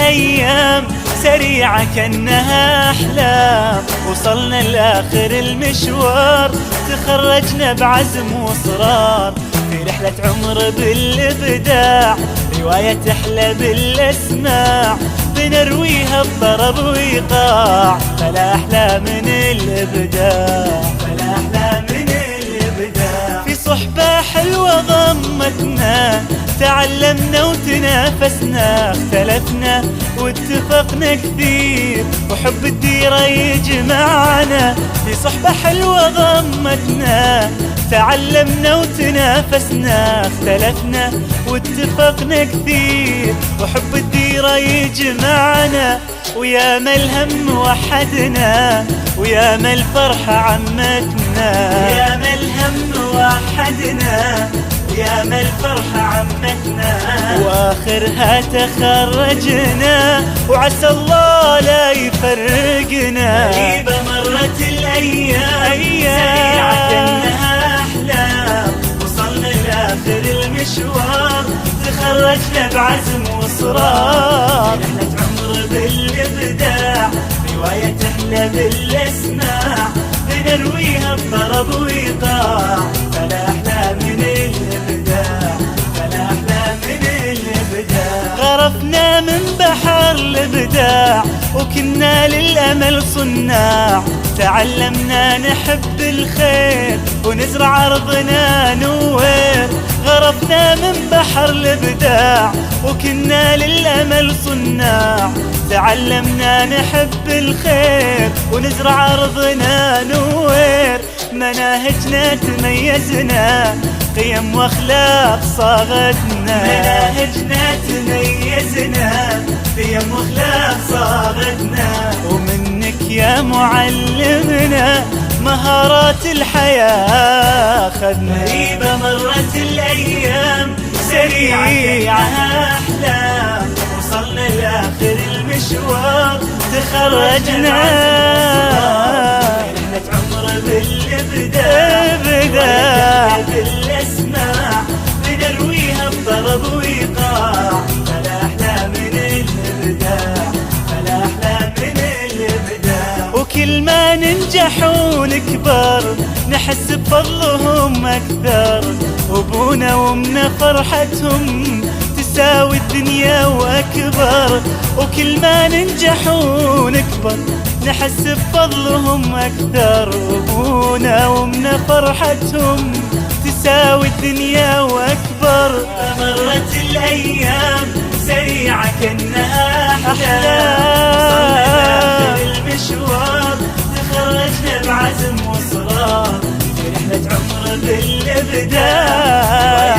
الأيام سريعة كأنها أحلام، وصلنا لآخر المشوار، تخرجنا بعزم وإصرار في رحلة عمر بالإبداع، رواية تحلى بالأسماع بنرويها بطرب وإيقاع، فلا أحلى من الإبداع، فلا أحلى من الإبداع. في صحبة حلوة ضمتنا، تعلمنا وتنافسنا، اختلفنا واتفقنا كثير، وحب الديرة يجمعنا. في صحبة حلوة ضمتنا، تعلمنا وتنافسنا، اختلفنا واتفقنا كثير، وحب الديرة يجمعنا. ويا ما الهم وحدنا، ويا ما الفرحة عمتنا، يا ما الهم وحدنا، يا ما الفرحة عمتنا، وآخرها تخرجنا، وعسى الله لا يفرقنا. غريبة مرت الأيام سريعة كأنها أحلام، وصلنا لآخر المشوار، تخرجنا بعزم وإصرار، رحلة عمر بالإبداع، رواية تحلى بالأسماع بنرويها بطرب وإيقاع، فلا أحلى من الإبداع، فلا أحلى من الإبداع. غرفنا من بحر الإبداع، وكنا للأمل صناع، تعلمنا نحب الخير ونزرع أرضنا نوير. غرفنا من بحر الإبداع، وكنا للأمل صناع، تعلمنا نحب الخير ونزرع أرضنا نوير. مناهجنا تميزنا، قيم واخلاق صاغتنا، مناهجنا تميزنا، قيم واخلاق صاغتنا. ومنك يا معلمنا مهارات الحياة خذنا. غريبة مرت الأيام سريعة كأنها أحلام، وصلنا لآخر المشوار، تخرجنا رحلة عمر بالإبداع، بالأسماع بنرويها بطرب وإيقاع، فلا أحلى من الإبداع، فلا أحلى من الإبداع. وكل ما ننجح ونكبر نحس بفضلهم أكثر، وابونا وامنا فرحتهم تساوي الدنيا وأكبر. وكل ما ننجح ونكبر نحس بفضلهم أكثر، وابونا وامنا فرحتهم تساوي الدنيا وأكبر. مرت الأيام سريعة كأنها أحلام، وصلنا لآخر المشوار، تخرجنا بعزم وإصرار في رحلة عمر بالإبداع،